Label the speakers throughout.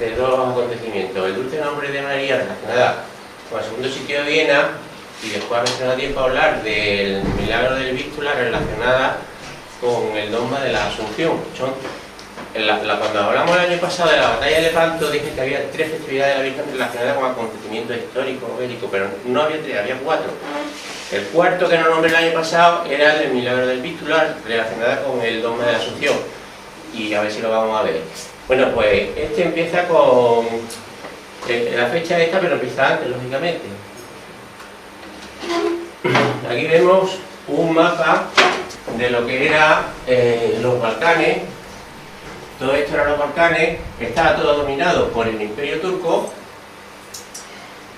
Speaker 1: de dos acontecimientos. El dulce nombre de María relacionada con el segundo sitio de Viena, y después ha mencionado tiempo a hablar del milagro del Vístula relacionada con el dogma de la Asunción. Cuando hablamos el año pasado de la batalla de Lepanto, dije que había 3 festividades de la Virgen relacionadas con acontecimientos históricos o bélicos, pero no había 3, había 4. El cuarto que no nombré el año pasado era el del milagro del Vístula relacionada con el dogma de la Asunción, y a ver si lo vamos a ver. Bueno, pues este empieza con la fecha esta, pero empieza antes, lógicamente. Aquí vemos un mapa de lo que eran los Balcanes. Todo esto eran los Balcanes, estaba todo dominado por el Imperio Turco.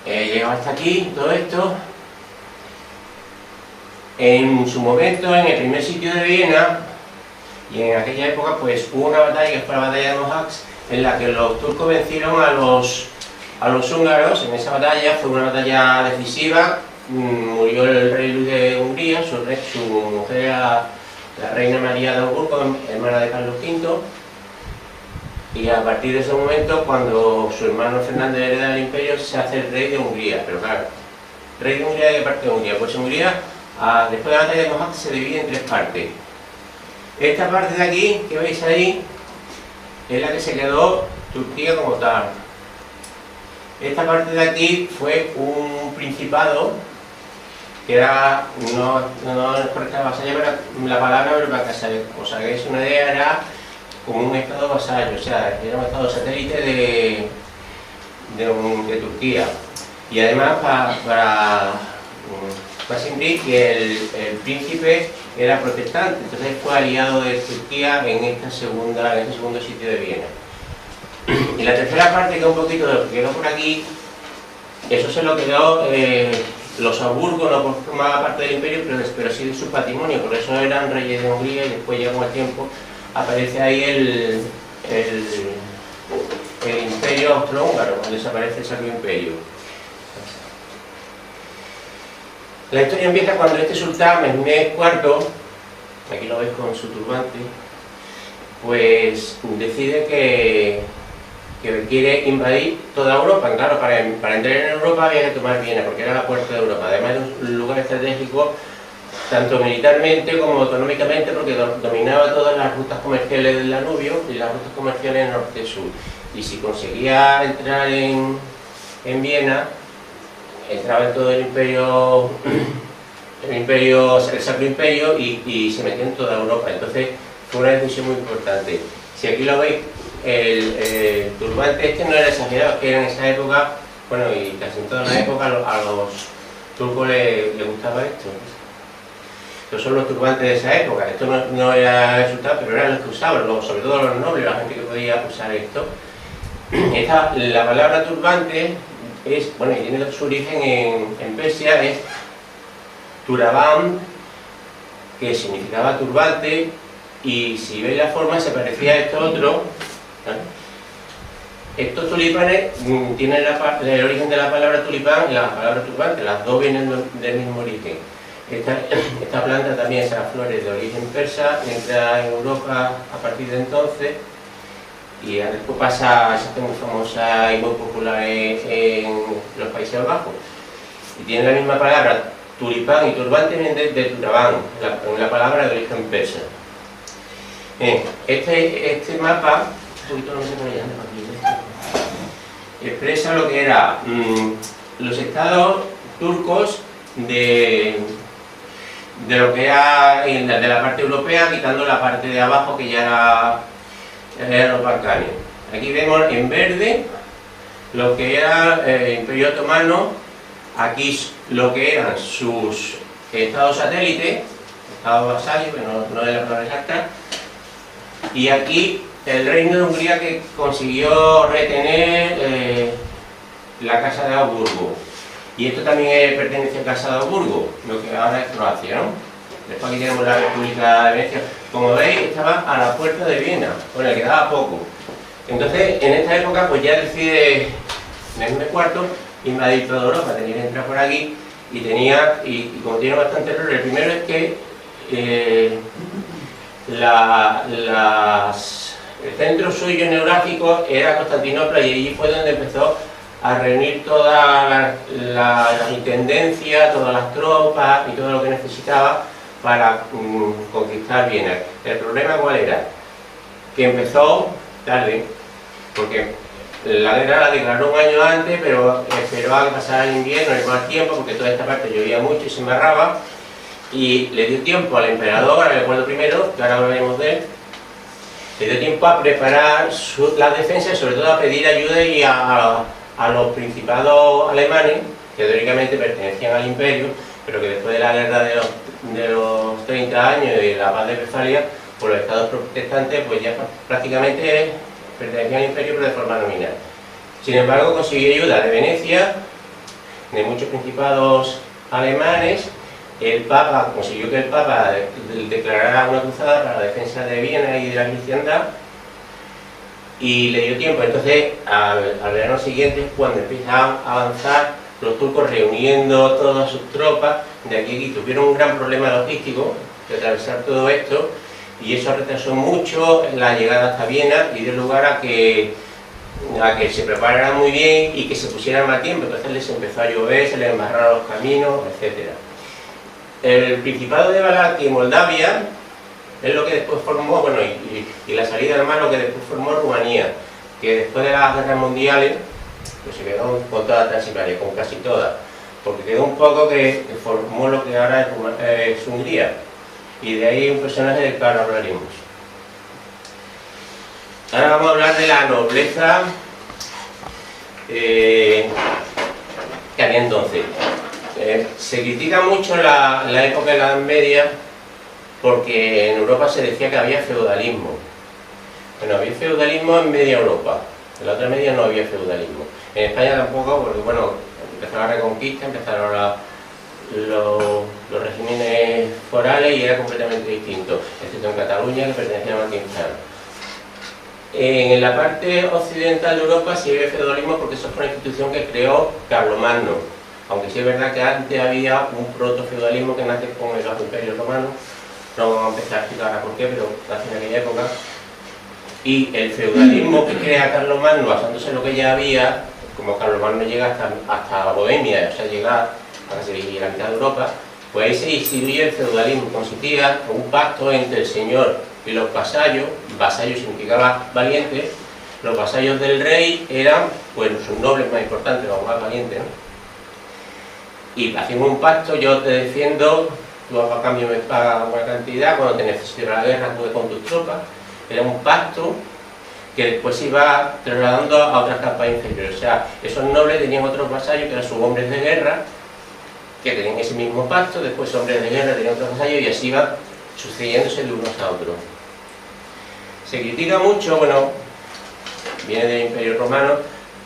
Speaker 1: Llegaba hasta aquí, todo esto. En su momento, en el primer sitio de Viena, y en aquella época, pues hubo una batalla que fue la batalla de Mohacs, en la que los turcos vencieron a los húngaros. En esa batalla fue una batalla decisiva. Murió el rey Luis de Hungría, su mujer era la reina María de Augsburgo, hermana de Carlos V, y a partir de ese momento, cuando su hermano Fernando hereda el imperio, se hace el rey de Hungría. Pero claro, ¿rey de Hungría de qué parte de Hungría? Pues Hungría, después de la batalla de Mohacs, se divide en 3 partes. Esta parte de aquí, que veis ahí, es la que se quedó Turquía como tal. Esta parte de aquí fue un principado, que era, no es correcta la palabra, pero para que os hagáis una idea, era como un estado vasallo, o sea, era un estado satélite de Turquía. Y además, para Casimir, que el príncipe era protestante, entonces fue aliado de Turquía en este segundo sitio de Viena. Y la tercera parte, que es un poquito de lo que quedó por aquí, eso se lo quedó los Habsburgo, no formaba parte del imperio, pero sí de su patrimonio, por eso eran reyes de Hungría, y después ya con el tiempo aparece ahí el imperio austrohúngaro, cuando desaparece el Sacro Imperio. La historia empieza cuando este sultán, Mehmed IV, aquí lo veis con su turbante, pues decide que quiere invadir toda Europa. Claro, para entrar en Europa había que tomar Viena, porque era la puerta de Europa. Además era un lugar estratégico, tanto militarmente como económicamente, porque dominaba todas las rutas comerciales del Danubio y las rutas comerciales norte-sur. Y si conseguía entrar en Viena, entraba en todo el Sacro Imperio, y se metía en toda Europa. Entonces fue una decisión muy importante. Si aquí lo veis, el turbante este no era exagerado, es que en esa época, bueno, y casi en toda la época, a los turcos les gustaba esto. Estos son los turbantes de esa época. Esto no era resultado, pero eran los que usaban, sobre todo los nobles, la gente que podía usar esto. La palabra turbante es, bueno, y tiene su origen en Persia, es Turaban, que significaba turbante, y si veis la forma se parecía a esto otro. Estos tulipanes tienen el origen de la palabra tulipán y la palabra turbante, las dos vienen del mismo origen. Esta planta también, esas flores de origen persa, entra en Europa a partir de entonces, y después pasa, se hace muy famosa y muy popular en los Países Bajos. Y tiene la misma palabra, tulipán y turbante vienen de Turabán, la palabra de origen persa. Este mapa, un poquito no sé por allá, expresa lo que era los estados turcos de lo que era de la parte europea, quitando la parte de abajo que ya eran los Balcanes. Aquí vemos en verde lo que era el Imperio Otomano, aquí lo que eran sus estados satélites, estados vasallos, que no es la palabra exacta, y aquí el reino de Hungría, que consiguió retener la Casa de Augsburgo. Y esto también pertenece a la Casa de Augsburgo, lo que ahora es Croacia, ¿no? Después aquí tenemos la República de Venecia. Como veis, estaba a la puerta de Viena, bueno, le quedaba poco. Entonces, en esta época, pues ya decide Mehmed IV invadir toda Europa, tenía que entrar por aquí, y como tiene bastante error, el primero es que El centro suyo neurálgico era Constantinopla y allí fue donde empezó a reunir toda la intendencia, todas las tropas y todo lo que necesitaba para conquistar Viena. ¿El problema cuál era? Que empezó tarde, porque la guerra la declaró un año antes, pero esperó a que pasara el invierno y más tiempo, porque toda esta parte llovía mucho y se embarraba, y le dio tiempo al emperador, a Leopoldo I, que ahora hablaremos de él, le dio tiempo a preparar las defensas y sobre todo a pedir ayuda y a los principados alemanes, que teóricamente pertenecían al imperio, pero que después de la guerra de los 30 años y la paz de Westfalia, pues los estados protestantes pues ya prácticamente pertenecían al imperio, pero de forma nominal. Sin embargo, consiguió ayuda de Venecia, de muchos principados alemanes. El Papa consiguió que el Papa declarara una cruzada para la defensa de Viena y de la cristiandad, y le dio tiempo. Entonces, al verano siguiente, cuando empiezan a avanzar los turcos reuniendo todas sus tropas de aquí a aquí, tuvieron un gran problema logístico de atravesar todo esto, y eso retrasó mucho la llegada hasta Viena y dio lugar a que se prepararan muy bien y que se pusieran más tiempo. Entonces les empezó a llover, se les embarraron los caminos, etc. El Principado de Valaquia y Moldavia es lo que después formó, bueno, y la salida además lo que después formó Rumanía, que después de las guerras mundiales pues se quedó con toda Transilvania, con casi todas, porque quedó un poco que formó lo que ahora es Hungría, y de ahí un personaje del que ahora hablaremos. Ahora vamos a hablar de la nobleza que había entonces. Se critica mucho la época de la Edad Media porque en Europa se decía que había feudalismo. Bueno, había feudalismo en media Europa, en la otra media no había feudalismo. En España tampoco, porque bueno, empezó la Reconquista, empezaron los regímenes forales y era completamente distinto, excepto en Cataluña, que pertenecía a Martín Fierro. En la parte occidental de Europa sí había feudalismo porque eso fue una institución que creó Carlomagno, aunque sí es verdad que antes había un proto-feudalismo que nace con el Bajo Imperio Romano. No vamos a empezar a explicar ahora por qué, pero nace en aquella época. Y el feudalismo que crea Carlomagno, basándose en lo que ya había, como Carlomagno llega hasta Bohemia, o sea, llega a casi la mitad de Europa, pues ahí se instituye el feudalismo. Consistía en un pacto entre el señor y los vasallos. Vasallo significaba valiente. Los vasallos del rey eran pues sus nobles más importantes, los más valientes, ¿no? Y hacemos un pacto: yo te defiendo, tú a cambio me pagas una cantidad, cuando te necesite la guerra acude con tus tropas. Era un pacto que después se iba trasladando a otras capas inferiores. O sea, esos nobles tenían otros vasallos que eran sus hombres de guerra, que tenían ese mismo pacto, después hombres de guerra tenían otros vasallos, y así iba sucediéndose de unos a otros. Se critica mucho, bueno, viene del Imperio Romano,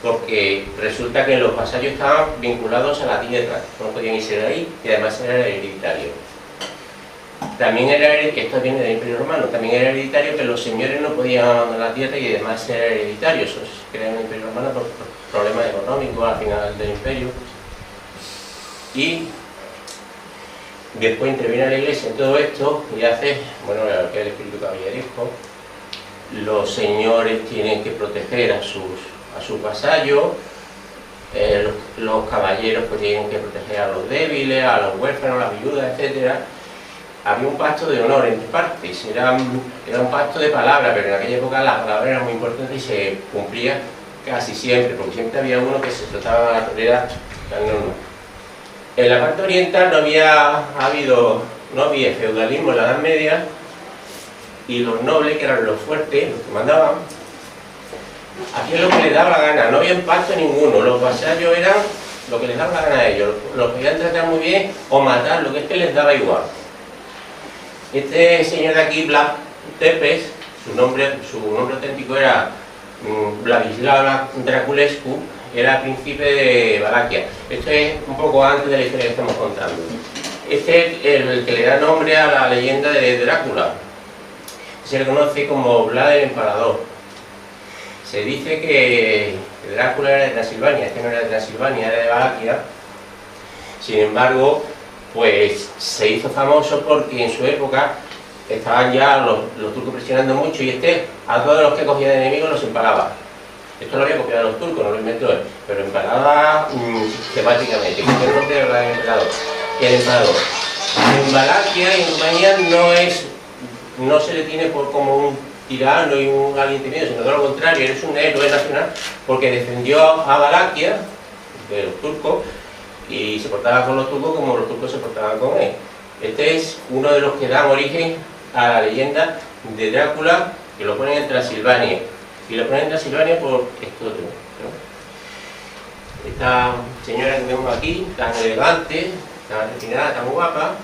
Speaker 1: porque resulta que los vasallos estaban vinculados a la tierra, no podían irse de ahí, y además era hereditario. También era, esto viene del Imperio Romano, también era hereditario que los señores no podían abandonar la tierra, y además era hereditario. Eso se crea en el Imperio Romano por problemas económicos al final del imperio. Y después interviene la Iglesia en todo esto y hace, bueno, el espíritu caballeresco. Los señores tienen que proteger a sus vasallos, los caballeros pues tienen que proteger a los débiles, a los huérfanos, a las viudas, etc. Había un pacto de honor entre partes, era un pacto de palabra, pero en aquella época la palabra era muy importante y se cumplía casi siempre, porque siempre había uno que se trataba a la torera las normas. En la parte oriental no había feudalismo en la Edad Media, y los nobles, que eran los fuertes, los que mandaban, hacían lo que les daba la gana, no había pacto ninguno. Los vasallos eran lo que les daba la gana a ellos, los podían tratar muy bien o matar, lo que es que les daba igual. Este señor de aquí, Vlad Tepes, su nombre auténtico era Vladislav Draculescu, era príncipe de Valaquia. Esto es un poco antes de la historia que estamos contando. Este es el que le da nombre a la leyenda de Drácula. Se le conoce como Vlad el Empalador. Se dice que Drácula era de Transilvania. Este no era de Transilvania, era de Valaquia. Sin embargo, pues se hizo famoso porque en su época estaban ya los turcos presionando mucho y a todos los que cogía de enemigos los empalaba. Esto lo había copiado los turcos, no lo inventó él, pero empalaba sistemáticamente, con el nombre del emperador. El emperador. En Valaquia y en Rumanía no se le tiene por como un tirano y un alguien temido, sino todo lo contrario, él es un héroe nacional porque defendió a Valaquia de los turcos y se portaba con los turcos como los turcos se portaban con él. Este es uno de los que dan origen a la leyenda de Drácula, que lo ponen en Transilvania. Y lo ponen en Transilvania por esto otro, ¿no? Esta señora que vemos aquí, tan elegante, tan refinada, tan guapa,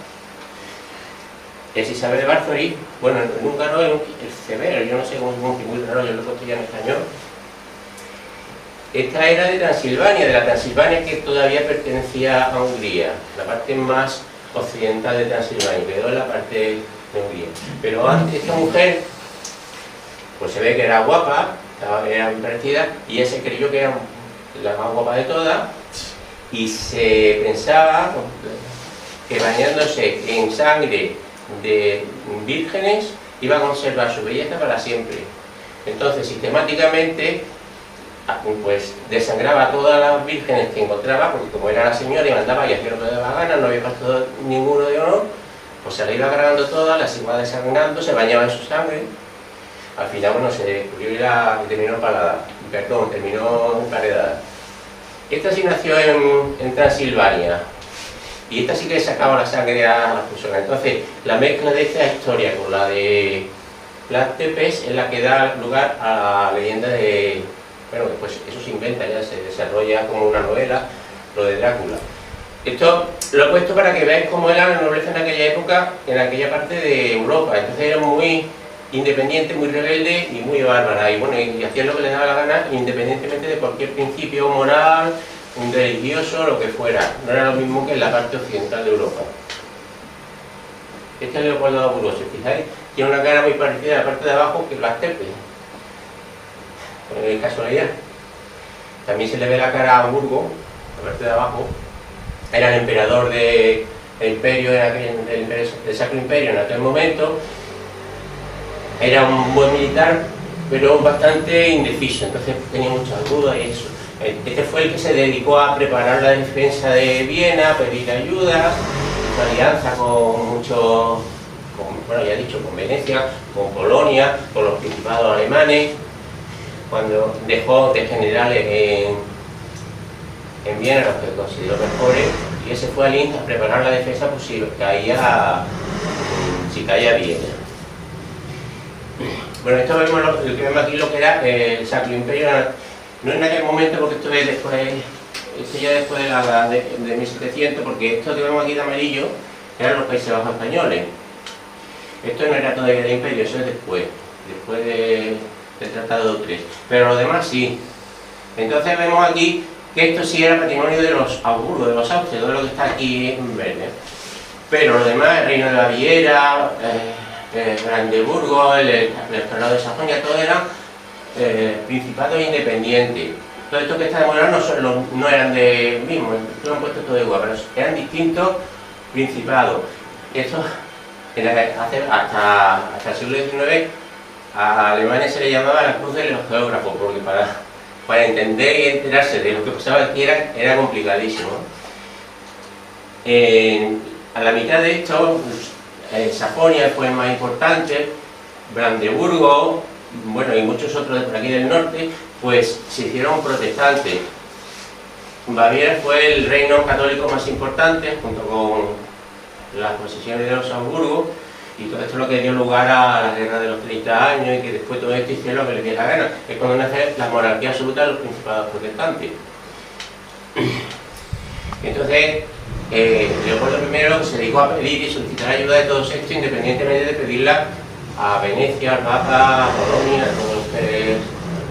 Speaker 1: es Isabel de Báthory. Bueno, nunca no es el severo, yo no sé cómo es muy raro, yo lo he ya en español. Esta era de Transilvania, de la Transilvania que todavía pertenecía a Hungría, la parte más occidental de Transilvania, quedó en la parte de Hungría. Pero antes esta mujer, pues se ve que era guapa, era muy parecida, y ella se creyó que era la más guapa de todas, y se pensaba que bañándose en sangre de vírgenes iba a conservar su belleza para siempre. Entonces, sistemáticamente, pues desangraba a todas las vírgenes que encontraba, porque como era la señora y mandaba y hacía lo que le daba gana, no había puesto ninguno de honor, pues se la iba cargando todas, las iba desangrando, se bañaba en su sangre. Al final, bueno, se descubrió y terminó empalada, terminó emparedada. Esta sí nació en Transilvania, y esta sí que sacaba la sangre a las personas. Entonces, la mezcla de esta historia con la de Vlad Tepes es la que da lugar a la leyenda de... Bueno, después eso se inventa, ya se desarrolla como una novela, lo de Drácula. Esto lo he puesto para que veáis cómo era la nobleza en aquella época, en aquella parte de Europa. Entonces eran muy independientes, muy rebeldes y muy bárbaras. Y bueno, y hacían lo que les daba la gana, independientemente de cualquier principio moral, religioso, lo que fuera. No era lo mismo que en la parte occidental de Europa. Este es Leopoldo de Hamburgo, si fijáis, tiene una cara muy parecida a la parte de abajo que Vlad Tepes. Casualidad. También se le ve la cara a Hamburgo, la parte de abajo. Era el emperador del imperio, del Sacro Imperio en aquel momento. Era un buen militar, pero bastante indeciso, entonces tenía muchas dudas y eso. Este fue el que se dedicó a preparar la defensa de Viena, a pedir ayuda, hizo alianza con muchos, bueno, ya he dicho, con Venecia, con Polonia, con los principados alemanes. Cuando dejó de generales en Viena, los que consideró mejores, y ese fue a Linz a preparar la defensa pues, si caía Viena. Bueno, esto vemos lo que vemos aquí lo que era el Sacro Imperio, no en aquel momento porque esto es después, esto ya después de 1700, porque esto que vemos aquí de amarillo eran los Países Bajos españoles. Esto no era todavía el Imperio, eso es después del Tratado de Utrecht, pero lo demás sí. Entonces vemos aquí que esto sí era patrimonio de los Habsburgo, de los Austrias, todo lo que está aquí en verde. Pero lo demás, el Reino de Baviera, Brandeburgo, el Condado de Sajonia, todo eran principados independientes. Todo esto que está demostrado no eran de mismo, lo han puesto todo igual, pero eran distintos principados. Esto hasta el siglo XIX a Alemania se le llamaba la cruz de los geógrafos, porque para entender y enterarse de lo que pasaba aquí era complicadísimo. A la mitad de esto, Sajonia fue el más importante, Brandeburgo, bueno, y muchos otros de por aquí del norte, pues se hicieron protestantes. Baviera fue el reino católico más importante, junto con las posesiones de los Habsburgo, y todo esto es lo que dio lugar a la guerra de los 30 años y que después todo esto hicieron lo que les dio la gana. Es cuando nace la monarquía absoluta de los principados protestantes. Entonces, Leopoldo I se dedicó a pedir y solicitar ayuda de todos estos, independientemente de pedirla a Venecia, al Papa, a Polonia, a todos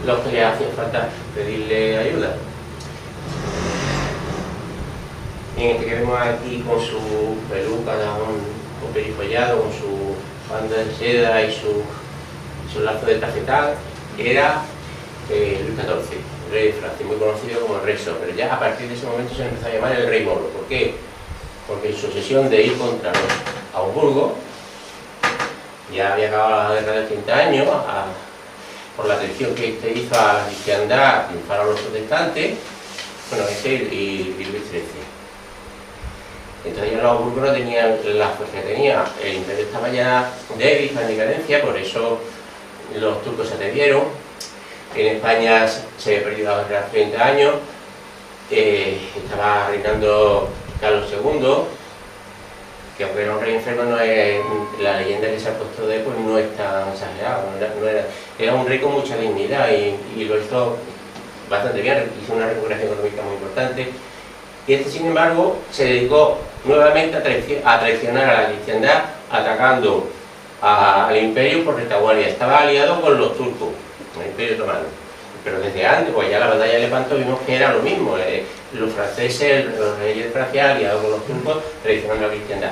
Speaker 1: los que le hacía falta pedirle ayuda. En este que vemos aquí con su peluca, con perifollado, con su banda de seda y su lazo de tafetán, era Luis XIV, el rey de Francia, muy conocido como el rey Sol, pero ya a partir de ese momento se le empezó a llamar el rey moro. ¿Por qué? Porque en su obsesión de ir contra los Habsburgo, Ya había acabado la guerra de 30 años, por la atención que este hizo a la cristiandad, triunfaron los protestantes, bueno, este y Luis XIII. Entonces ya los Habsburgo no tenían la fuerza que tenía, el imperio estaba ya débil, en decadencia, por eso los turcos se atrevieron. En España se había perdido la guerra de 30 años, estaba reinando Carlos II, que aunque era un rey enfermo, no es, la leyenda que se ha puesto de él pues no es tan exagerada, era un rey con mucha dignidad y lo hizo bastante bien, hizo una recuperación económica muy importante. Y este, sin embargo, se dedicó nuevamente a traicionar a la cristiandad, atacando al imperio por retaguardia. Estaba aliado con los turcos, el imperio otomano. Pero desde antes, pues ya la batalla de Lepanto vimos que era lo mismo. Los franceses, los reyes de Francia, aliados con los turcos, traicionando a la cristiandad.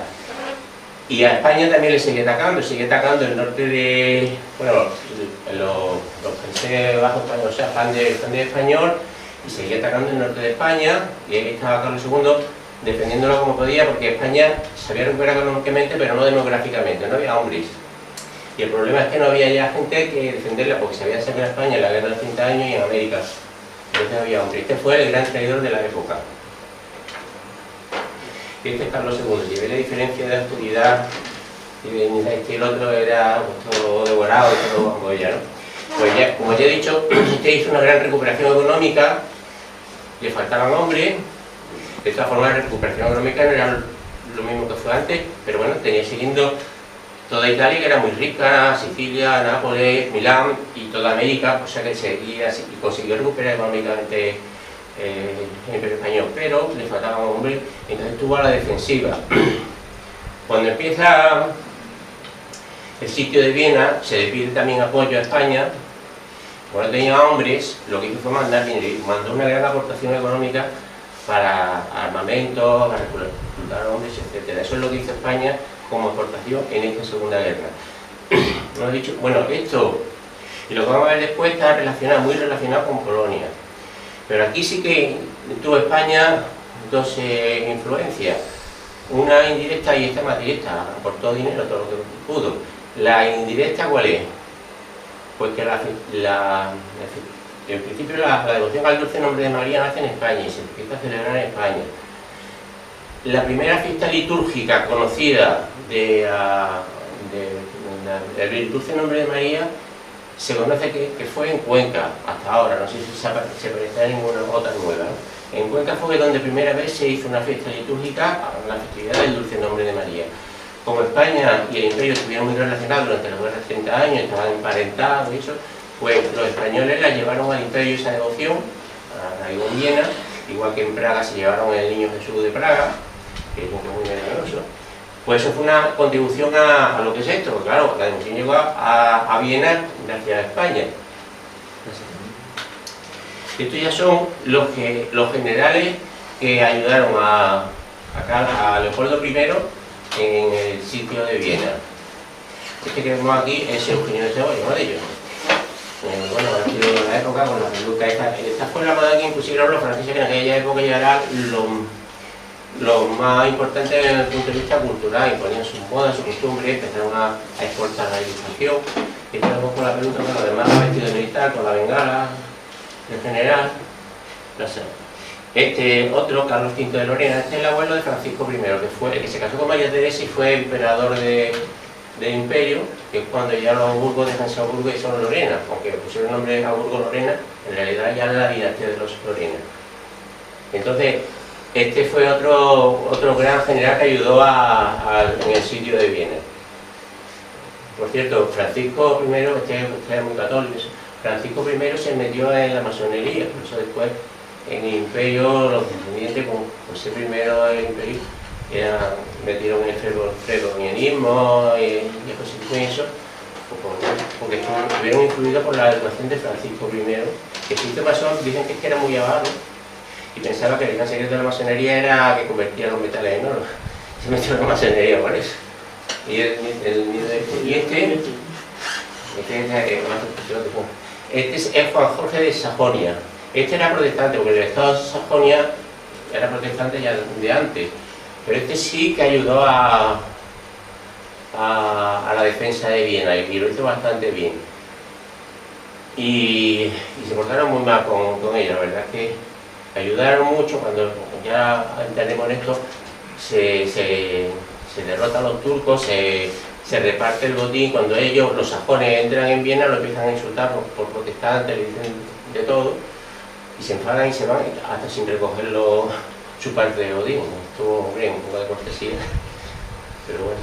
Speaker 1: Y a España también le sigue atacando el norte de, bueno, los Países Bajos españoles, o sea, Flandes español, y seguía atacando el norte de España, y ahí estaba Carlos II defendiéndolo como podía, porque España se había recuperado económicamente, pero no demográficamente, no había hombres. Y el problema es que no había ya gente que defenderla, porque se había sacado a España en la guerra de 30 años y en América. Entonces no había hombres. Este fue el gran traidor de la época. Y este es Carlos II. Si ve la diferencia de autoridad y de dignidad, este el otro era pues, todo devorado, todo bamboya, ¿no? Pues ya, como ya he dicho, este hizo una gran recuperación económica, le faltaban hombres. De esta forma la recuperación económica no era lo mismo que fue antes, pero bueno, tenía siguiendo toda Italia, que era muy rica, Sicilia, Nápoles, Milán y toda América, o sea que seguía y consiguió recuperar económicamente el imperio español, pero le faltaban hombres, entonces estuvo a la defensiva. Cuando empieza el sitio de Viena, se le pide también apoyo a España. Como no tenía hombres, lo que hizo fue mandar dinero, mandó una gran aportación económica para armamentos, para reclutar hombres, etc. Eso es lo que hizo España como aportación en esta Segunda Guerra. No he dicho, bueno, esto y lo que vamos a ver después está muy relacionado con Polonia. Pero aquí sí que tuvo España dos influencias, una indirecta y esta más directa, aportó dinero, todo lo que pudo. La indirecta, ¿cuál es? Pues que en principio la devoción al dulce nombre de María nace en España y se empieza a celebrar en España. La primera fiesta litúrgica conocida del dulce nombre de María se conoce que fue en Cuenca, hasta ahora, no sé si se parece a ninguna otra nueva, ¿no? En Cuenca fue donde primera vez se hizo una fiesta litúrgica, la festividad del dulce nombre de María. Como España y el imperio estuvieron muy relacionados durante los guerras de 30 años, estaban emparentados y eso, pues los españoles la llevaron al imperio esa devoción, a Viena, igual que en Praga se llevaron el Niño Jesús de Praga, que es muy maravilloso. Pues eso fue una contribución a lo que es esto, porque claro, la devoción llegó a Viena gracias a España. Estos ya son los generales que ayudaron a Leopoldo I en el sitio de Viena. Este que vemos aquí es Eugenio de Saboya, uno de ellos. Bueno, ha sido la época con la peluca esta fue la moda que impusieron los franceses, que en aquella época ya era lo más importante desde el punto de vista cultural, imponían sus modas, sus costumbres, empezaron a exportar la ilustración. Este lo con la peluca, bueno, además va vestido de militar, con la bengala, en general, no sé. Este otro, Carlos V de Lorena, este es el abuelo de Francisco I, que fue el que se casó con María Teresa y fue emperador del imperio, que es cuando ya los Habsburgo dejan ser Habsburgo y son Lorena, aunque pusieron el nombre de Habsburgo-Lorena, en realidad ya era la dinastía de los Lorena. Entonces, este fue otro gran general que ayudó en el sitio de Viena. Por cierto, Francisco I, este era muy católico, Francisco I se metió en la masonería, por eso después en el imperio los descendientes con José I del imperio metieron en el fredomianismo y José I, eso, porque estuvieron influidos por la educación de Francisco I, que si hizo masón, dicen que era muy avaro y pensaba que el gran secreto de la masonería era que convertía los metales en oro. Se metió en la masonería por eso. Este es Juan Jorge de Sajonia. Este era protestante, porque el estado de Sajonia era protestante ya de antes, pero este sí que ayudó a a la defensa de Viena, y lo hizo bastante bien. Y se portaron muy mal con ella, la verdad es que ayudaron mucho. Cuando ya entendemos esto, se derrotan los turcos, se reparte el botín. Cuando ellos, los sajones, entran en Viena, lo empiezan a insultar por protestantes, le dicen de todo, y se enfadan y se van hasta sin recoger su parte de botín. Estuvo bien, un poco de cortesía, pero bueno.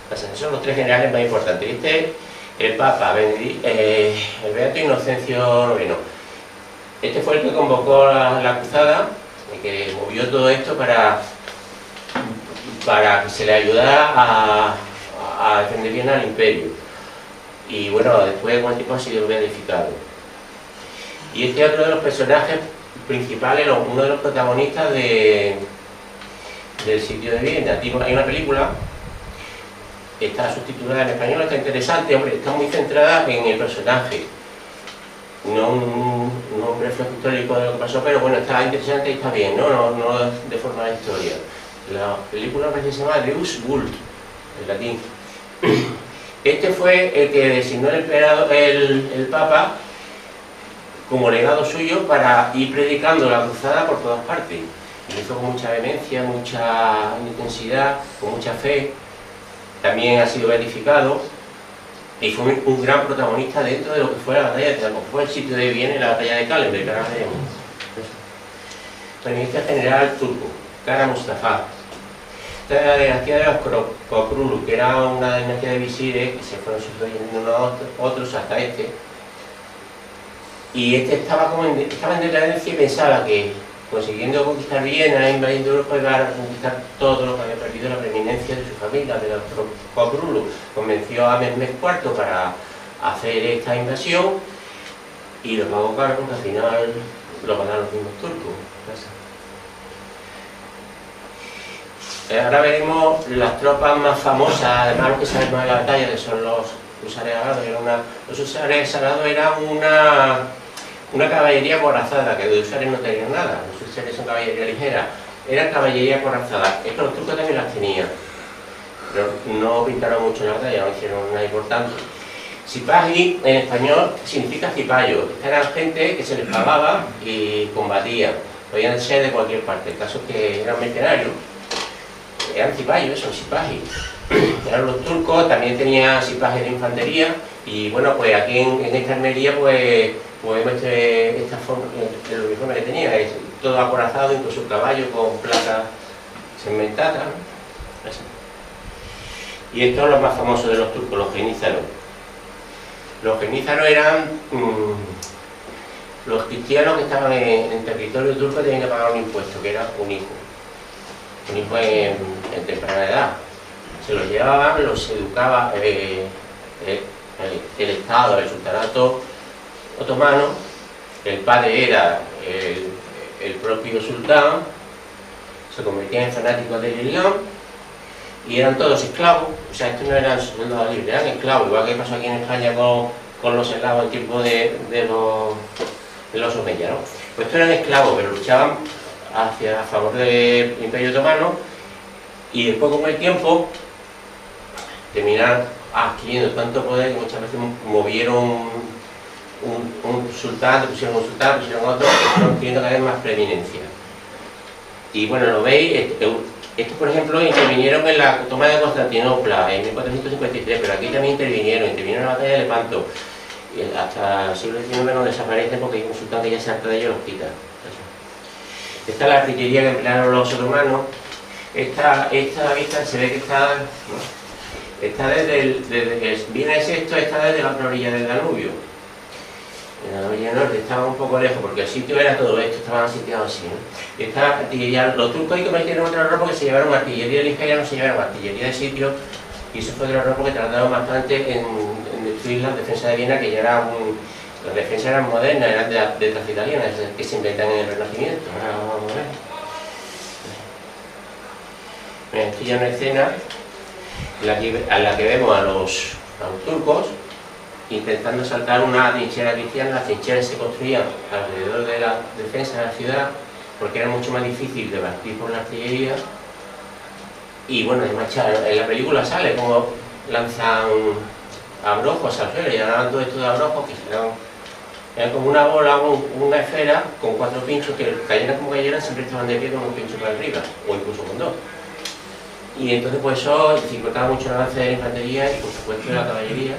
Speaker 1: Esos son los tres generales más importantes. Este, el Papa, el Beato Inocencio IX. Este fue el que convocó la cruzada, el que movió todo esto para que se le ayudara a defender bien al imperio. Y bueno, después con el tiempo ha sido beatificado. Y este es otro de los personajes principales, uno de los protagonistas del sitio de Viena. Hay una película, está subtitulada en español, está interesante, hombre, está muy centrada en el personaje. No un reflejo histórico de lo que pasó, pero bueno, está interesante y está bien, no de forma de historia. La película parece que se llama Deus Vult, en latín. Este fue el que designó el Papa como legado suyo para ir predicando la cruzada por todas partes. Lo hizo con mucha vehemencia, mucha intensidad, con mucha fe. También ha sido beatificado y fue un gran protagonista dentro de lo que fue la batalla de Calais. Fue el sitio de Viena y la batalla de Calais, que ahora veremos. Periodista general turco, Kara Mustafa. Esta era la dinastía de los Kokrulu, que era una dinastía de visires que se fueron sucediendo unos a otros hasta este. Y este estaba en decadencia y pensaba que consiguiendo conquistar Viena, invadiendo Europa, iba a conquistar todo lo que había perdido la preeminencia de su familia, de los Kokrulu. Convenció a Mehmed IV para hacer esta invasión y lo pagó caro porque al final lo ganaron los mismos turcos. Ahora veremos las tropas más famosas, además lo que sabemos de la batalla, que son los husares alados. Los husares alados eran una caballería acorazada, que de husares no tenían nada. Los husares son caballería ligera, eran caballería acorazada. Esto los turcos también las tenían, pero no pintaron mucho en la batalla, no hicieron nada importante. Sipahi en español significa cipayo. Esta eran gente que se les pagaba y combatía. Podían ser de cualquier parte. El caso es que eran mercenarios. Eran cipayos, son sipahi. Eran los turcos, también tenían sipahi de infantería. Y bueno, pues aquí en esta armería pues vemos esta forma, el uniforme que tenía, es todo acorazado, incluso el caballo con placas segmentadas, ¿no? Y estos son los más famosos de los turcos, los genízaros. Los genízaros eran los cristianos que estaban en territorio turco, tenían que pagar un impuesto, que era un hijo en temprana edad. Se los llevaban, los educaba el Estado, el sultanato otomano. El padre era el propio sultán. Se convertían en fanáticos del Islam y eran todos esclavos. O sea, estos no eran soldados libres, eran esclavos, igual que pasó aquí en España con los esclavos en tiempo de los omeyas, ¿no? Pues estos eran esclavos, pero luchaban a favor del Imperio Otomano, y después con el tiempo terminaron adquiriendo tanto poder que muchas veces movieron un sultán, pusieron otro, que fueron adquiriendo cada vez más preeminencia. Y bueno, lo veis, estos por ejemplo intervinieron en la toma de Constantinopla en 1453, pero aquí también intervinieron en la batalla de Lepanto. Y hasta el siglo XIX no desaparecen porque hay un sultán que ya se harta de ellos, los quita. Esta es la artillería que emplearon los otomanos. Esta vista se ve que está desde Viena es esto, está desde la otra orilla del Danubio. En la orilla norte estaba un poco lejos porque el sitio era todo esto, estaban sitiados así, ¿no? Y esta artillería, los turcos ahí cometieron otro error porque se llevaron artillería ligera, no se llevaron artillería de sitio, y eso fue otro error porque trataron bastante en destruir la defensa de Viena, que ya era las defensas eran modernas, eran de letras italianas, que se inventan en el Renacimiento. Ahora vamos a ver. Aquí ya una escena en la que vemos a los turcos intentando saltar una trinchera cristiana. Las trincheras se construían alrededor de la defensa de la ciudad porque era mucho más difícil de batir por la artillería, Y bueno, además en la película sale como lanzan abrojos al suelo, y llamaban todo esto de abrojos, que eran como una bola, una esfera con 4 pinchos que cayeran como cayeran, siempre estaban de pie con un pincho para arriba, o incluso con 2. Y entonces pues eso dificultaba mucho el avance de la infantería y por supuesto de la caballería.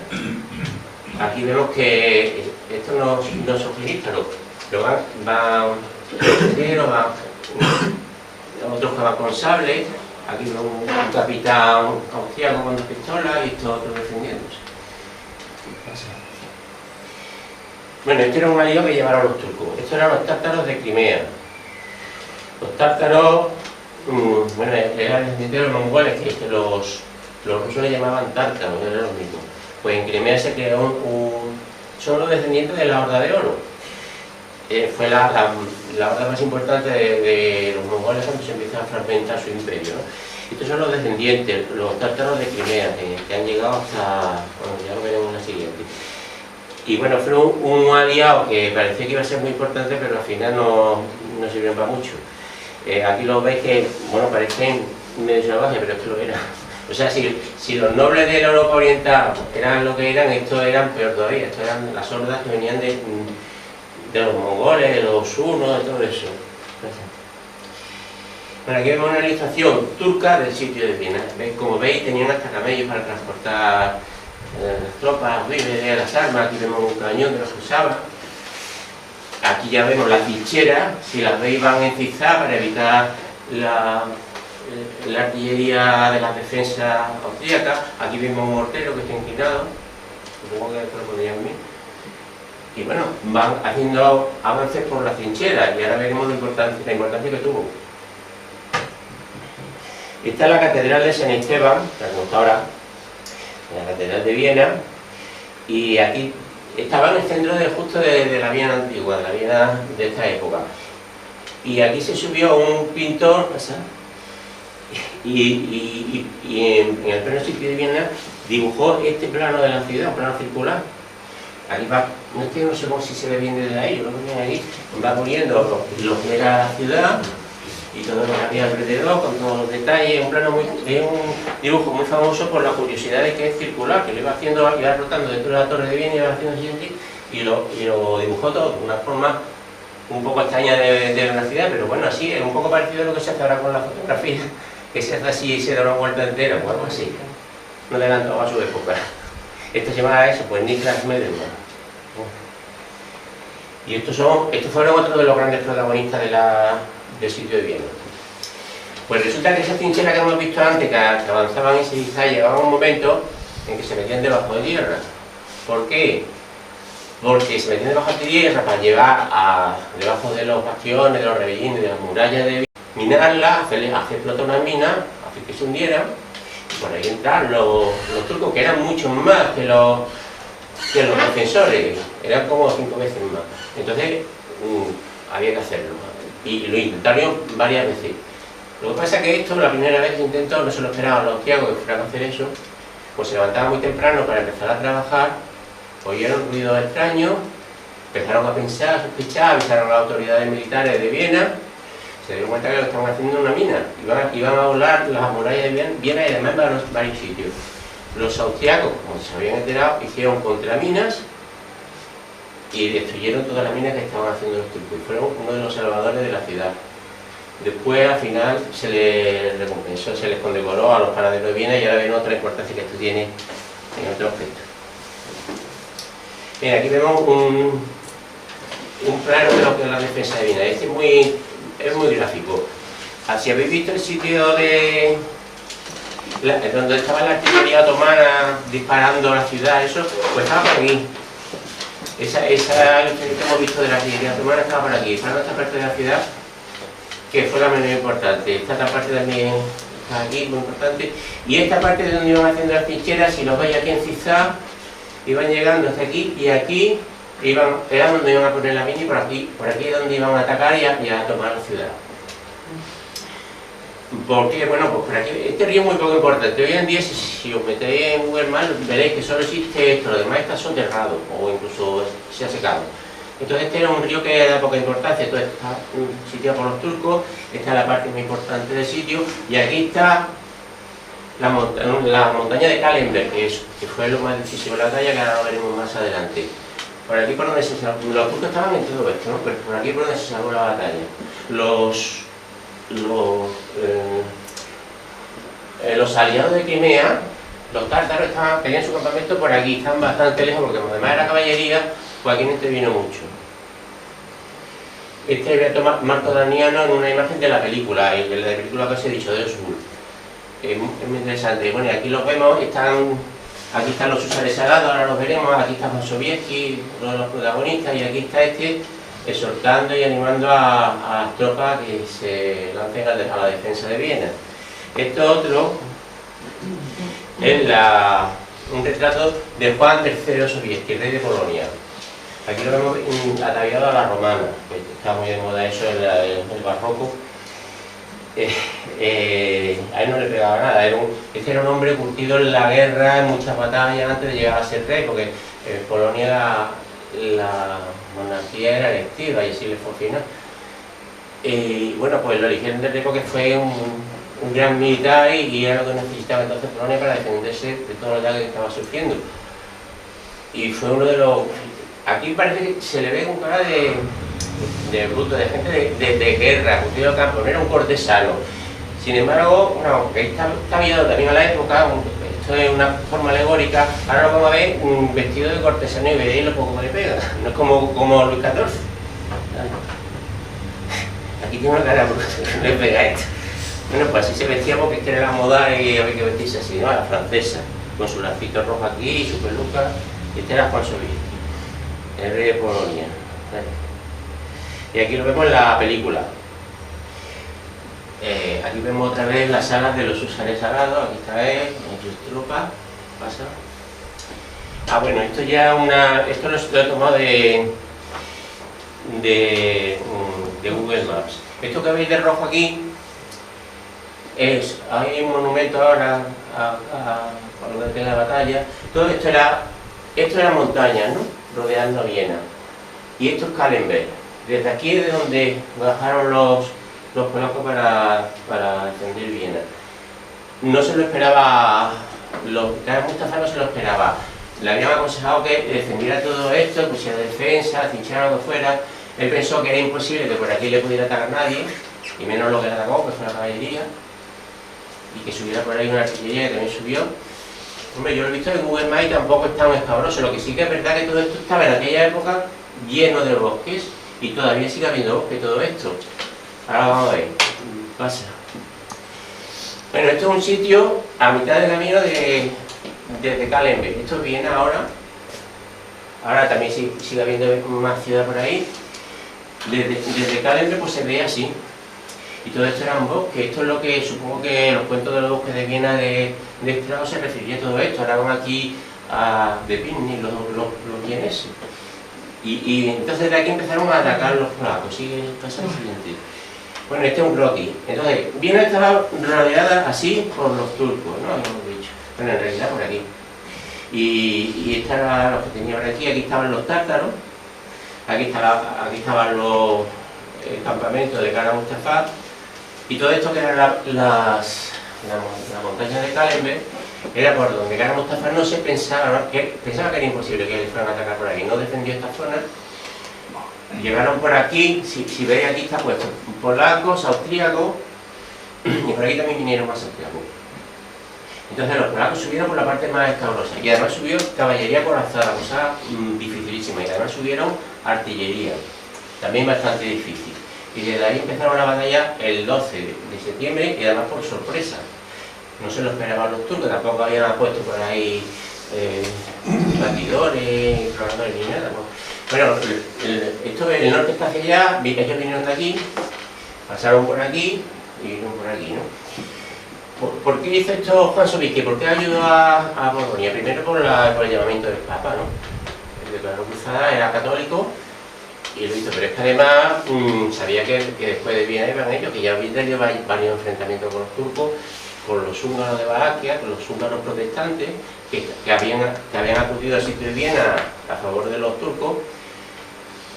Speaker 1: Aquí vemos que esto no es oficinista, lo van otros que van con sable. Aquí vemos un capitán austriaco con 2 pistolas y estos otros defendiéndose. Bueno, este era un aliado que llevaron los turcos. Estos eran los tártaros de Crimea. Los tártaros, bueno, eran descendientes de los mongoles, que los rusos le llamaban tártaros, era lo mismo. Pues en Crimea se creó son los descendientes de la Horda de Oro. Fue la horda más importante de los mongoles cuando se empieza a fragmentar su imperio, ¿no? Estos son los descendientes, los tártaros de Crimea, que han llegado hasta, bueno, ya lo veremos en la siguiente. Y bueno, fue un aliado que parecía que iba a ser muy importante, pero al final no sirvió para mucho. Aquí lo veis que, bueno, parecen medio salvajes, pero es que lo era. O sea, si los nobles de la Europa Oriental eran lo que eran, estos eran peor todavía. Estos eran las hordas que venían de los mongoles, de los hunos, de todo eso. Bueno, aquí vemos una ilustración turca del sitio de Viena. Como veis, tenían hasta camellos para transportar las tropas, víveres, las armas. Aquí vemos un cañón de los que usaban. Aquí ya vemos las trincheras, si las veis van en zigzag para evitar la artillería de las defensas austríacas. Aquí vemos un mortero que está inclinado, supongo que esto lo podrían ver. Y bueno, van haciendo avances por las trincheras y ahora veremos la importancia que tuvo. Esta es la catedral de San Esteban, la que está ahora, la catedral de Viena, y aquí estaba en el centro justo de la Viena antigua, de la Viena de esta época. Y aquí se subió un pintor, y en el pleno sitio de Viena dibujó este plano de la ciudad, un plano circular. Aquí va, no sé si se ve bien desde ahí, yo lo que ven aquí, va poniendo lo que era la ciudad y todo lo que había alrededor, con todos los detalles. Es un dibujo muy famoso por la curiosidad de que es circular, que lo iba haciendo, iba rotando dentro de la torre de Viena y iba haciendo así, y lo dibujó todo de una forma un poco extraña de la ciudad, pero bueno, así es un poco parecido a lo que se hace ahora con la fotografía, que se hace así y se da una vuelta entera o algo así. No le adelantaba a su época. Esto se llama eso, pues Niklas Medelman. Y estos fueron otros de los grandes protagonistas del sitio de Viena. Pues resulta que esa trinchera que hemos visto antes, que avanzaban y se zigzag, llegaba un momento en que se metían debajo de tierra. ¿Por qué? Porque se metían debajo de tierra para llegar debajo de los bastiones, de los rebellines, de las murallas de Viena, minarlas, hacer explotar unas minas, hacer que se hundieran, y por ahí entrar los turcos, que eran muchos más que los defensores, eran como 5 veces más. Entonces había que hacerlo, y lo intentaron varias veces. Lo que pasa es que esto, la primera vez que intentó, no se lo esperaban los austriacos que fueran a hacer eso, pues se levantaban muy temprano para empezar a trabajar, oyeron ruidos extraños, empezaron a pensar, a sospechar, avisaron a las autoridades militares de Viena, se dieron cuenta que lo estaban haciendo en una mina, iban a volar las murallas de Viena y además varios sitios. Los austriacos, como se habían enterado, hicieron contraminas y destruyeron todas las minas que estaban haciendo los turcos, y fueron uno de los salvadores de la ciudad. Después, al final, se les recompensó, se les condecoró a los panaderos de Viena, y ahora ven otra importancia que esto tiene en otro aspecto. Mira, aquí vemos un plano de lo que es la defensa de Viena. Este es muy gráfico. Si habéis visto el sitio donde estaba la artillería otomana disparando a la ciudad, eso, pues estaba por aquí. Esa que hemos visto de la artillería otomana estaba por aquí. Estaba en esta parte de la ciudad, que fue la menos importante. Esta otra parte también está aquí, muy importante. Y esta parte de donde iban haciendo las trincheras, si los veis aquí en zigzag, iban llegando hasta aquí, y aquí era donde iban a poner la mina, y por aquí es donde iban a atacar y a tomar la ciudad. Porque, bueno, pues por aquí, este río es muy poco importante. Hoy en día, si os metéis en Google Maps, veréis que solo existe esto, lo demás está soterrado, o incluso se ha secado. Entonces este era un río que era de poca importancia, entonces está sitiado por los turcos, esta es la parte más importante del sitio, y aquí está la montaña de Kahlenberg, que fue lo más decisivo de la batalla, que ahora lo veremos más adelante. Por aquí por donde se salvó, los turcos estaban en todo esto, ¿no? Pero por aquí por donde se salvó la batalla. Los aliados de Crimea, los tártaros, tenían su campamento por aquí, están bastante lejos, porque como además era caballería, pues aquí no intervino mucho. Este voy a tomar Marco Daniano en una imagen de la película, y de la película que os he dicho, de Oswald. Es muy interesante. Bueno, y aquí los vemos, aquí están los húsares salados, ahora los veremos, aquí está Juan Sobieski, uno de los protagonistas, y aquí está exhortando y animando a las tropas que se lancen a la defensa de Viena. Esto otro es un retrato de Juan III Sobieski, el rey de Polonia. Aquí lo vemos ataviado a la romana, que está muy de moda eso en el barroco. A él no le pegaba nada, este era un hombre curtido en la guerra, en muchas batallas antes de llegar a ser rey, porque en Polonia la monarquía era electiva y así le fue al final. Y bueno, pues lo eligieron de rey porque fue un gran militar y era lo que necesitaba entonces Polonia para defenderse de todo lo que estaba sufriendo. Y fue uno de los... Aquí parece que se le ve con cara de bruto, de gente de guerra, curtido de campo, no era un cortesano. Sin embargo, bueno, que está guiado también a la época, esto es una forma alegórica, ahora lo vamos a ver vestido de cortesano y veréis lo poco que le pega, no es como Luis XIV. Aquí tiene una cara bruta, no le pega esto. Bueno, pues así se vestía porque era la moda y había que vestirse así, ¿no? A la francesa, con su lacito rojo aquí y su peluca. Este era Juan Sobieski, el rey de Polonia. Y aquí lo vemos en la película. Aquí vemos otra vez las salas de los húsares alados. Aquí está él, con sus tropas. Pasa. Bueno, esto ya esto lo he tomado de Google Maps. Esto que veis de rojo aquí hay un monumento ahora a lo que es la batalla. Todo esto era montaña, ¿no? Rodeando a Viena. Y esto es Kahlenberg. Desde aquí es de donde bajaron los polacos para defender Viena. No se lo esperaba, Mustafa no se lo esperaba. Le habían aconsejado que defendiera todo esto, pusiera defensa, cinchara lo que fuera. Él pensó que era imposible que por aquí le pudiera atacar nadie, y menos lo que le atacó, que fue la caballería, y que subiera por ahí una artillería que también subió. Hombre, yo lo he visto en Google Maps y tampoco es tan escabroso. Lo que sí que es verdad que todo esto estaba en aquella época lleno de bosques, y todavía sigue habiendo bosque todo esto. Ahora vamos a ver. Pasa. Bueno, esto es un sitio a mitad del camino desde Kahlenberg. Esto es Viena ahora. Ahora también sigue habiendo más ciudad por ahí. Desde Kahlenberg pues se ve así. Y todo esto era un bosque. Esto es lo que supongo que los cuentos de los bosques de Viena de este lado se refería a todo esto. Ahora van aquí de picnic los vieneses. Y entonces de aquí empezaron a atacar los polacos. Sigue pasando el siguiente. Bueno, este es un croquis. Entonces, Viena estaba rodeada así por los turcos, ¿no? Habíamos dicho. Bueno, en realidad por aquí. Y estos eran los que tenía por aquí. Aquí estaban los tártaros. Aquí estaban los campamentos de Kara Mustafa. Y todo esto que eran la montaña de Kahlenberg era por donde Kara Mustafa no se pensaba, pensaba que era imposible que le fueran a atacar por aquí. No defendió esta zona. Llegaron por aquí, si veis aquí está puesto, polacos, austríacos, y por aquí también vinieron más austríacos. Entonces los polacos subieron por la parte más escabrosa, y además subió caballería corazada, cosa dificilísima, y además subieron artillería, también bastante difícil. Y desde ahí empezaron la batalla el 12 de septiembre, y además por sorpresa. No se lo esperaban los turcos, tampoco habían puesto por ahí batidores, programadores ni nada, ¿no? Bueno, el norte está hacia allá, ellos vinieron de aquí, pasaron por aquí y vinieron por aquí, ¿no? ¿Por qué hizo esto Juan Sobieski? ¿Por qué ayudó a Polonia? Primero por el llamamiento del Papa, ¿no? El declaró cruzada, era católico y lo hizo, pero es que además sabía que después de Viena iban ellos, que ya habían tenido varios enfrentamientos con los turcos, con los húngaros de Valaquia, con los húngaros protestantes, que habían acudido al sitio de Viena a favor de los turcos.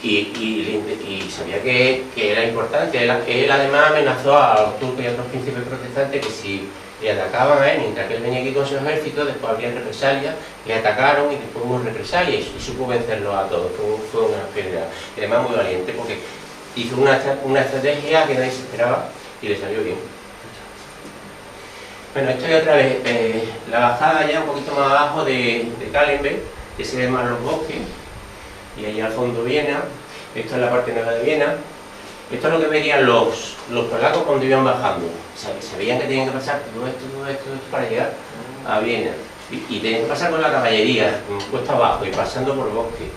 Speaker 1: y sabía que era importante. Él además amenazó a los turcos y a otros príncipes protestantes que si le atacaban a él mientras que él venía aquí con su ejército, después habría represalias, le atacaron y después hubo represalias y supo vencerlos a todos. Fue una general, y además muy valiente porque hizo una estrategia que nadie se esperaba y le salió bien. Bueno, estoy otra vez, la bajada ya un poquito más abajo de Kahlenberg, que se ven más los bosques, y allá al fondo Viena. Esto es la parte nueva de Viena. Esto es lo que verían los polacos cuando iban bajando. Sabían que tenían que pasar todo esto para llegar a Viena. Y tenían que pasar con la caballería, puesta abajo y pasando por bosque.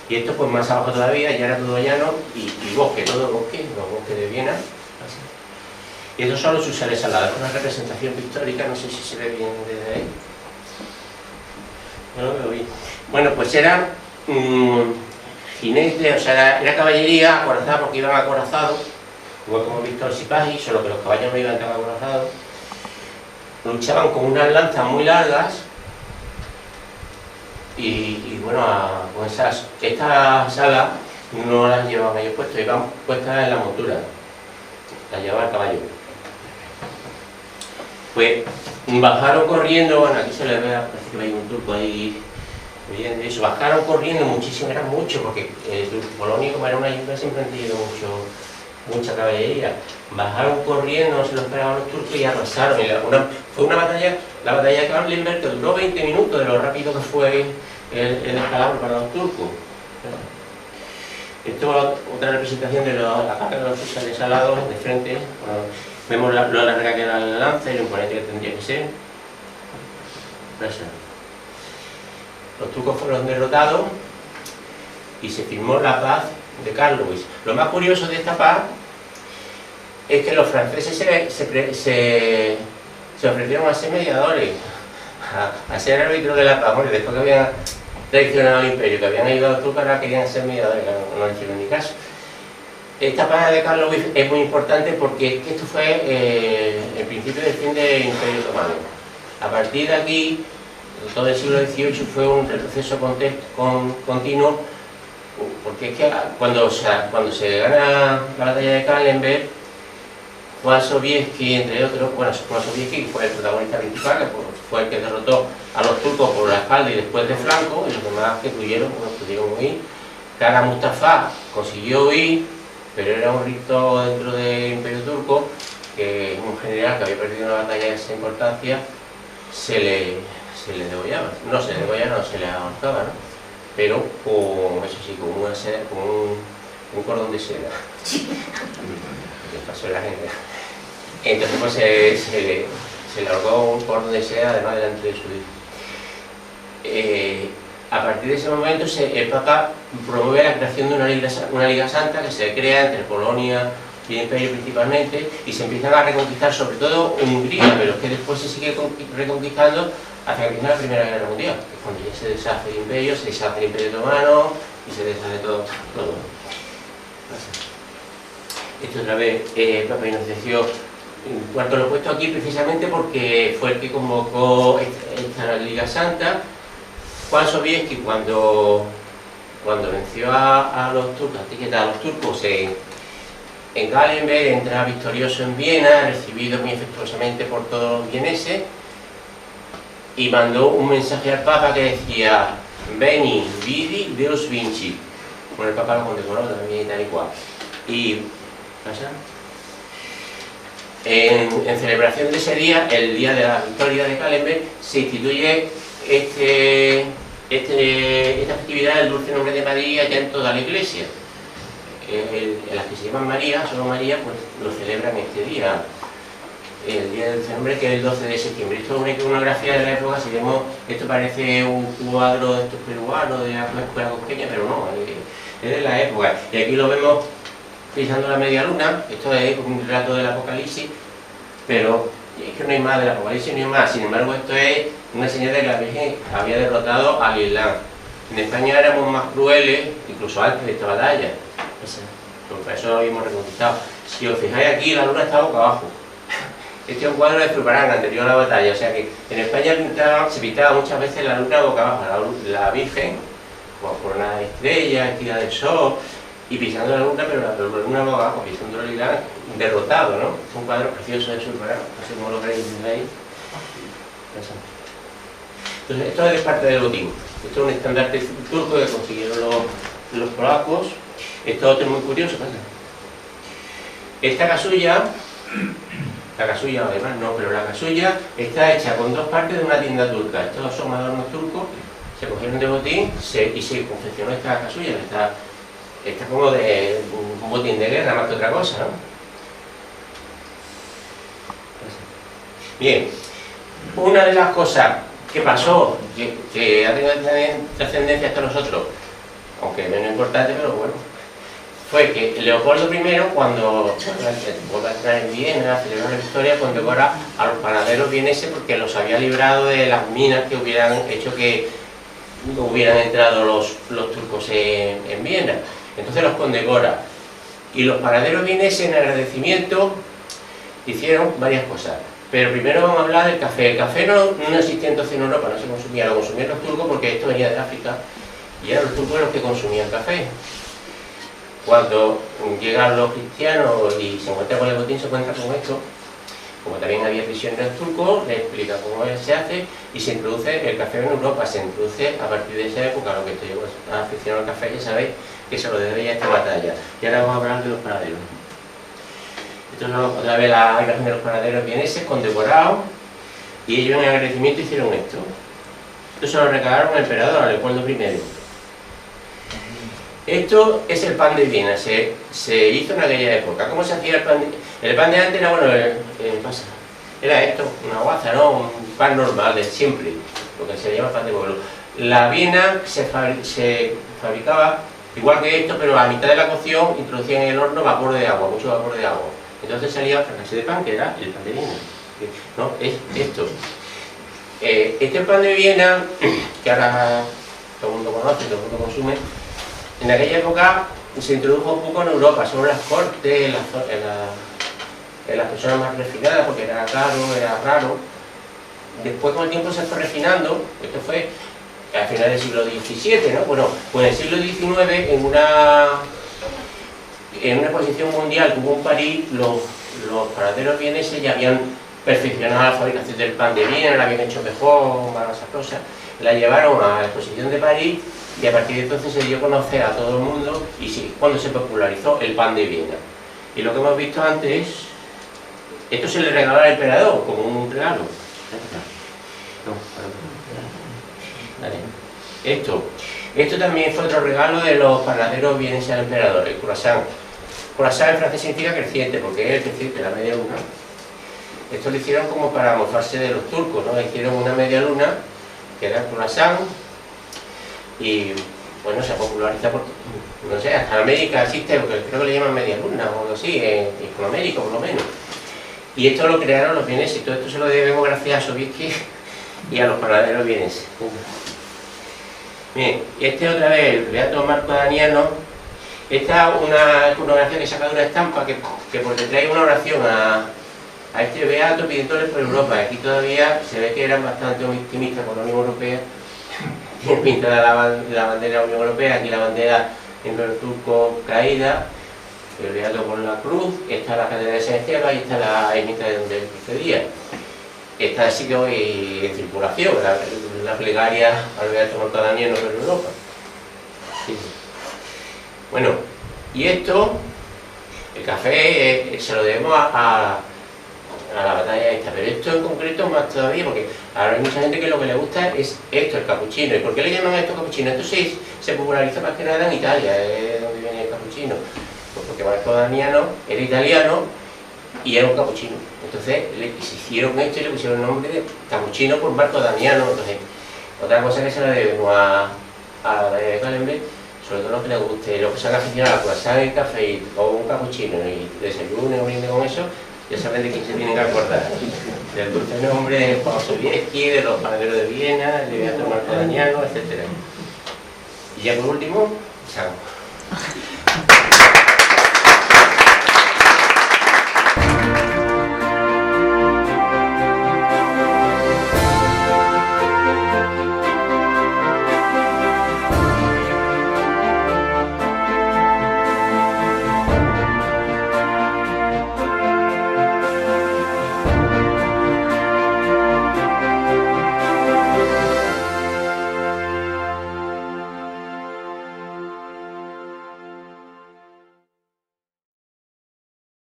Speaker 1: Y esto pues más abajo todavía, ya era todo llano y bosque, todo bosque, los bosques de Viena. Y estos son los Usares Salados, una representación pictórica, no sé si se ve bien desde ahí. No lo veo bien. Bueno, pues era jinetes, o sea, era caballería acorazada porque iban acorazados, igual como hemos visto el Sipahi, solo que los caballos no iban tan acorazados. Luchaban con unas lanzas muy largas y bueno, con estas alas no las llevaban ellos puestas, iban puestas en la montura, las llevaba el caballo. Pues bajaron corriendo, bueno, aquí se les ve, parece que hay un turco ahí, de eso, bajaron corriendo muchísimo, eran muchos, porque Polonia, como era una ayuda, siempre han tenido mucha caballería. Bajaron corriendo, no se lo esperaban los turcos y arrasaron. Fue una batalla, la batalla de Kahlenberg, que duró 20 minutos de lo rápido que fue el descalabro para los turcos. Esto es otra representación de la carga de los fusiles salados de frente. Vemos lo larga que era la lanza y lo imponente que tendría que ser. Los turcos fueron derrotados y se firmó la paz de Karlowitz. Lo más curioso de esta paz es que los franceses se ofrecieron a ser mediadores, a ser árbitros de la paz. Bueno, después que habían traicionado al imperio, que habían ayudado a los turcos, ahora querían ser mediadores, no le hicieron ni caso. Esta paz de Karlowitz es muy importante porque esto fue el principio del fin del Imperio Otomano. A partir de aquí, todo el siglo XVIII fue un retroceso continuo, porque es que cuando se gana la batalla de Kahlenberg, Juan Sobieski, entre otros, bueno, Juan Sobieski fue el protagonista principal, que fue el que derrotó a los turcos por la espalda y después de flanco, y los demás que pudieron huir. Kara Mustafa consiguió huir, pero era un rito dentro del Imperio Turco, que un general que había perdido una batalla de esa importancia se le degollaba. No se le degollaba, no se le ahorcaba, ¿no? Pero con eso sí, con un cordón de seda. Que pasó la gente. Entonces pues se le ahorcó un cordón de seda además delante de su hijo. A partir de ese momento el Papa promueve la creación de una Liga Santa que se crea entre Polonia y el Imperio principalmente, y se empiezan a reconquistar sobre todo Hungría, pero que después se sigue reconquistando hasta que viene la Primera Guerra Mundial, que es cuando ya se deshace el Imperio, se deshace el Imperio Otomano y se deshace todo. Esto otra vez, Papa Inocencio IV lo he puesto aquí precisamente porque fue el que convocó esta Liga Santa. Juan Sobieski, cuando venció a los turcos en Kahlenberg, entra victorioso en Viena, recibido muy afectuosamente por todos los vieneses, y mandó un mensaje al Papa que decía: Veni, vidi, Deus vinci. Bueno, el Papa lo condecoró también y tal y cual. Y en celebración de ese día, el día de la victoria de Kahlenberg, se instituye esta festividad del dulce nombre de María ya en toda la iglesia. Las que se llaman María, solo María, pues lo celebran este día, el día del dulce nombre, que es el 12 de septiembre. Esto es una iconografía de la época. Si vemos, esto parece un cuadro de estos peruanos de la escuela cosqueña, pero no, es de la época. Y aquí lo vemos pisando la media luna. Esto es un relato del Apocalipsis, pero es que no hay más del Apocalipsis, no hay más. Sin embargo, esto es una señal de que la Virgen había derrotado al Islam. En España éramos más crueles, incluso antes de esta batalla. Por eso lo habíamos reconquistado. Si os fijáis aquí, la luna está boca abajo. Este es un cuadro de Zurbarán, anterior a la batalla. O sea que en España se pintaba muchas veces la luna boca abajo. La Virgen por una estrella, estirada del sol, y pisando la luna, pero la luna va abajo, pisando el Irán, derrotado, ¿no? Es un cuadro precioso de Zurbarán, no sé cómo lo veréis ahí. Entonces, esto es de parte del botín. Esto es un estandarte turco que consiguieron los polacos. Esto otro muy curioso, ¿verdad? Esta casulla, la casulla además no, pero la casulla está hecha con dos partes de una tienda turca. Estos son adornos turcos, se cogieron de botín y se confeccionó esta casulla, que está como de un botín de guerra más que otra cosa, ¿no? Bien, una de las cosas que pasó, que ha tenido trascendencia hasta nosotros, aunque menos importante, pero bueno, fue que Leopoldo I, cuando vuelve a entrar en Viena, a celebrar la victoria, condecora a los panaderos vieneses porque los había librado de las minas que hubieran hecho que hubieran entrado los turcos en Viena. Entonces los condecora. Y los panaderos vieneses, en agradecimiento, hicieron varias cosas. Pero primero vamos a hablar del café. El café no existía entonces en Europa, no se consumía, lo consumían los turcos porque esto venía de África y eran los turcos los que consumían café. Cuando llegan los cristianos y se encuentran con el botín, se encuentran con esto. Como también había prisioneros turcos, les explica cómo se hace y se introduce el café en Europa. Se introduce a partir de esa época, lo que estoy aficionado al café, ya sabéis que se lo debe ya a esta batalla. Y ahora vamos a hablar de los panaderos. Entonces, otra vez la imagen de los panaderos vieneses condecorados, y ellos en agradecimiento hicieron esto. Esto se lo regalaron al emperador, a Leopoldo I. Esto es el pan de Viena, se hizo en aquella época. ¿Cómo se hacía el pan de...? El pan de antes era, bueno, era esto, una guaza, ¿no? Un pan normal, de siempre, lo que se llama pan de pueblo. La Viena se fabricaba igual que esto, pero a mitad de la cocción introducían en el horno vapor de agua, mucho vapor de agua. Entonces salía otra clase de pan, que era el pan de Viena. ¿No? Es esto. Este pan de Viena, que ahora todo el mundo conoce, todo el mundo consume, en aquella época se introdujo un poco en Europa, solo en las cortes, en las personas más refinadas, porque era caro, era raro. Después con el tiempo se fue refinando, esto fue a finales del siglo XVII, ¿no? Bueno, pues en el siglo XIX, en una exposición mundial que hubo en París, los panaderos vieneses ya habían perfeccionado la fabricación del pan de Viena, la habían hecho mejor, más sabrosa, la llevaron a la exposición de París y a partir de entonces se dio a conocer a todo el mundo y sí, cuando se popularizó el pan de Viena. Y lo que hemos visto antes, esto se le regaló al emperador como un regalo. Esto también fue otro regalo de los panaderos vieneses al emperador, el croissant. Croissant en francés significa creciente, porque es el creciente, la media luna. Esto lo hicieron como para mofarse de los turcos, ¿no? Hicieron una media luna, que era el croissant, y bueno, se populariza porque, no sé, hasta en América existe, porque creo que le llaman media luna o algo así, en Hispanoamérica por lo menos. Y esto lo crearon los vieneses, y todo esto se lo debemos gracias a Sobieski y a los panaderos vieneses. Bien, este otra vez, el beato Marco Daniano. Esta es una iconografía que saca de una estampa que porque trae una oración a este beato pidiéndole por Europa. Aquí todavía se ve que eran bastante optimistas con la Unión Europea. Tiene pintada la bandera de la Unión Europea, aquí la bandera en los turcos caída, el beato con la cruz, esta es la catedral de San Esteban y esta es la ermita de donde él procedía. Esta ha sido en circulación, la plegaria al beato Marco Daniano por Europa. Sí. Bueno, y esto, el café, se lo debemos a la batalla esta, pero esto en concreto más todavía, porque ahora hay mucha gente que lo que le gusta es esto, el capuchino. ¿Y por qué le llaman esto capuchino? Esto se popularizó más que nada en Italia, es donde viene el capuchino. Pues porque Marco Damiano era italiano y era un capuchino. Entonces se hicieron esto y le pusieron el nombre de capuchino por Marco Damiano. Entonces, otra cosa que se la debemos a la batalla de Calembre, sobre todo lo que les guste, los que se han aficionado a croissant, el café o un capuchino y desayuno o brinde con eso, ya saben de quién se tienen que acordar. Del dulce nombre de Juan Sobieski, de los panaderos de Viena, de Beato Marco Daniano, etc. Y ya por último, San.